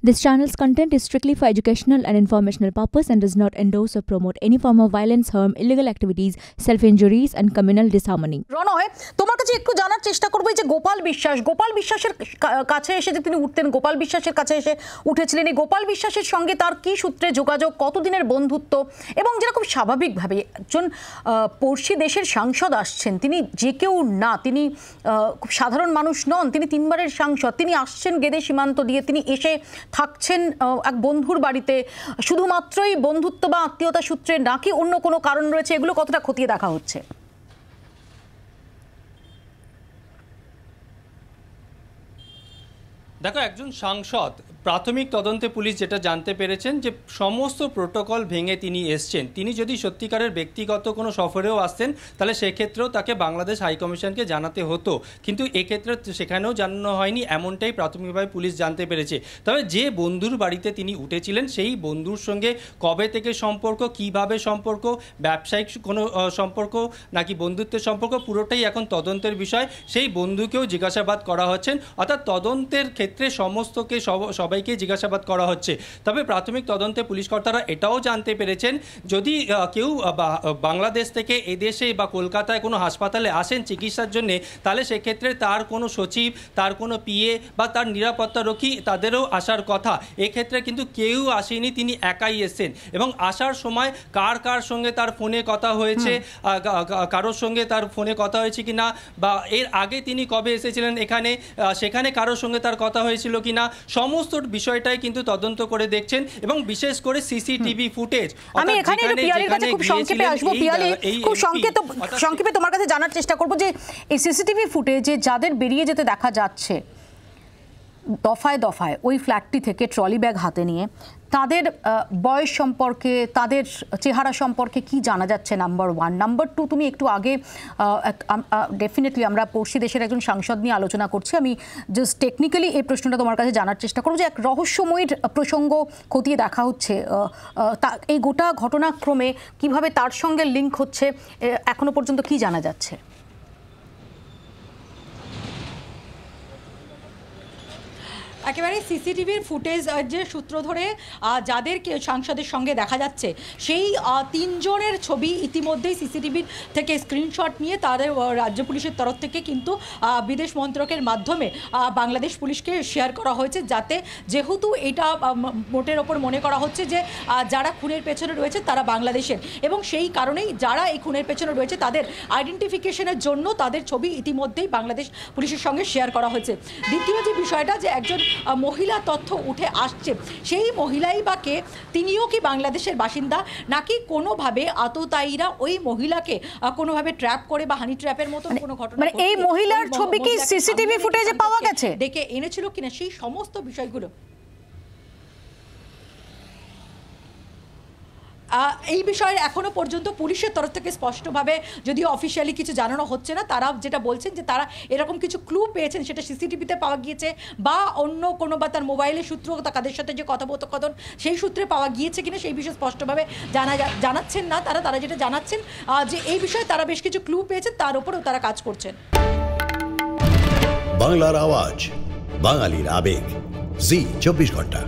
This channel's content is strictly for educational and informational purpose and does not endorse or promote any form of violence, harm, illegal activities, self-injuries and communal disharmony. রণয়, তোমার কাছে একটু জানার চেষ্টা করব যে গোপাল বিশ্বাসের কাছে এসে যে তিনি উঠতেন, গোপাল বিশ্বাসের কাছে এসে উঠেছিলেন, এই গোপাল বিশ্বাসের সঙ্গে তার কি সূত্রে যোগাযোগ, কতদিনের বন্ধুত্ব, এবং যেরকম স্বাভাবিকভাবে একজন পড়শি দেশের সাংসদ আসছেন, তিনি যে কেউ না, তিনি খুব সাধারণ মানুষ নন, তিনি 3 বারের সাংসদ, তিনি আসছেন গেদে সীমান্ত দিয়ে, তিনি এসে থাকছেন এক বন্ধুর বাড়িতে, শুধুমাত্রই বন্ধুত্ব বা আত্মীয়তা সূত্রে নাকি অন্য কোনো কারণ রয়েছে, এগুলো কতটা খতিয়ে দেখা হচ্ছে? দেখো, একজন সাংসদ প্রাথমিক তদন্তে পুলিশ যেটা জানতে পেরেছেন যে সমস্ত প্রোটোকল ভেঙে তিনি এসছেন। তিনি যদি সত্যিকারের ব্যক্তিগত কোনো সফরেও আসতেন তাহলে সেক্ষেত্রেও তাকে বাংলাদেশ হাইকমিশনকে জানাতে হতো, কিন্তু এক্ষেত্রে সেখানেও জানানো হয়নি, এমনটাই প্রাথমিকভাবে পুলিশ জানতে পেরেছে। তবে যে বন্ধুর বাড়িতে তিনি উঠেছিলেন সেই বন্ধুর সঙ্গে কবে থেকে সম্পর্ক, কিভাবে সম্পর্ক, ব্যবসায়িক কোনো সম্পর্ক নাকি বন্ধুত্বের সম্পর্ক, পুরোটাই এখন তদন্তের বিষয়। সেই বন্ধুকেও জিজ্ঞাসাবাদ করা হচ্ছেন, অর্থাৎ তদন্তের ক্ষেত্রে সমস্তকে সবাইকে জিজ্ঞাসাবাদ করা হচ্ছে। তবে প্রাথমিক তদন্তে পুলিশ কর্তারা এটাও জানতে পেরেছেন যদি কেউ বাংলাদেশ থেকে এদেশে বা কলকাতায় কোনো হাসপাতালে আসেন চিকিৎসার জন্যে, তাহলে সেক্ষেত্রে তার কোনো সচিব, তার কোনো পিএ বা তার নিরাপত্তারক্ষী তাদেরও আসার কথা। এক্ষেত্রে কিন্তু কেউ আসেনি, তিনি একাই এসেছেন। এবং আসার সময় কার সঙ্গে তার ফোনে কথা হয়েছে, কারোর সঙ্গে তার ফোনে কথা হয়েছে কিনা, বা এর আগে তিনি কবে এসেছিলেন এখানে, সেখানে কারোর সঙ্গে তার কথা হয়েছিল কিনা, সমস্ত বিষয়টাই কিন্তু তদন্ত করে দেখছেন। এবং বিশেষ করে সিসিটিভি ফুটেজ, আমি এখানে পিয়ালির কাছে খুব সংক্ষেপে আসবো। পিয়ালি, খুব সংক্ষেপে তোমার কাছে জানার চেষ্টা করবো যে এই সিসিটিভি ফুটেজে যাদের বেরিয়ে যেতে দেখা যাচ্ছে দফায় দফায় ওই ফ্ল্যাটটি থেকে ট্রলি ব্যাগ হাতে নিয়ে, তাদের বয়স সম্পর্কে, তাদের চেহারা সম্পর্কে কি জানা যাচ্ছে? নাম্বার 1। নাম্বার 2, তুমি একটু আগে ডেফিনেটলি আমরা পড়শি দেশের একজন সাংসদ নিয়ে আলোচনা করছি, আমি জাস্ট টেকনিক্যালি এই প্রশ্নটা তোমার কাছে জানার চেষ্টা করবো যে এক রহস্যময় প্রসঙ্গ খতিয়ে দেখা হচ্ছে, এই গোটা ঘটনাক্রমে কিভাবে তার সঙ্গে লিঙ্ক হচ্ছে, এখনো পর্যন্ত কি জানা যাচ্ছে? একেবারে সিসিটিভির ফুটেজ যে সূত্র ধরে যাদেরকে সাংসদের সঙ্গে দেখা যাচ্ছে সেই 3 জনের ছবি ইতিমধ্যেই সিসিটিভির থেকে স্ক্রিনশট নিয়ে তাদের রাজ্য পুলিশের তরফ থেকে কিন্তু বিদেশ মন্ত্রকের মাধ্যমে বাংলাদেশ পুলিশকে শেয়ার করা হয়েছে, যাতে যেহেতু এটা মোটের ওপর মনে করা হচ্ছে যে যারা খুনের পেছনে রয়েছে তারা বাংলাদেশের, এবং সেই কারণেই যারা এই খুনের পেছনে রয়েছে তাদের আইডেন্টিফিকেশনের জন্য তাদের ছবি ইতিমধ্যেই বাংলাদেশ পুলিশের সঙ্গে শেয়ার করা হয়েছে। দ্বিতীয় যে বিষয়টা, যে একজন মহিলা তথ্য উঠে আসছে, সেই মহিলাই বা কে, তিনিও কি বাংলাদেশের বাসিন্দা নাকি কোনোভাবে আততায়ীরা ওই মহিলাকে কোনোভাবে ট্র্যাপ করে বা হানি ট্র্যাপের মতন কোনো ঘটনা, মানে এই মহিলার ছবি কি সিসিটিভি ফুটেজে পাওয়া গেছে, ডেকে এনেছিল কিনা, সেই সমস্ত বিষয়গুলো এই বিষয়ে এখনো পর্যন্ত পুলিশের তরফ থেকে স্পষ্টভাবে যদিও অফিসিয়ালি কিছু জানানো হচ্ছে না, তারা যেটা বলছেন যে তারা এরকম কিছু ক্লু পেয়েছেন, সেটা সিসিটিভিতে পাওয়া গিয়েছে বা অন্য কোনো, বা তার মোবাইলের সূত্র, তাদের সাথে যে কথোপকথন সেই সূত্রে পাওয়া গিয়েছে কিনা সেই বিষয়ে স্পষ্টভাবে জানাচ্ছেন না তারা যেটা জানাচ্ছেন যে এই বিষয়ে তারা বেশ কিছু ক্লু পেয়েছেন, তার উপরেও তারা কাজ করছেন। বাংলার আওয়াজ, বাঙালির আবেগ, জি 24 ঘন্টা।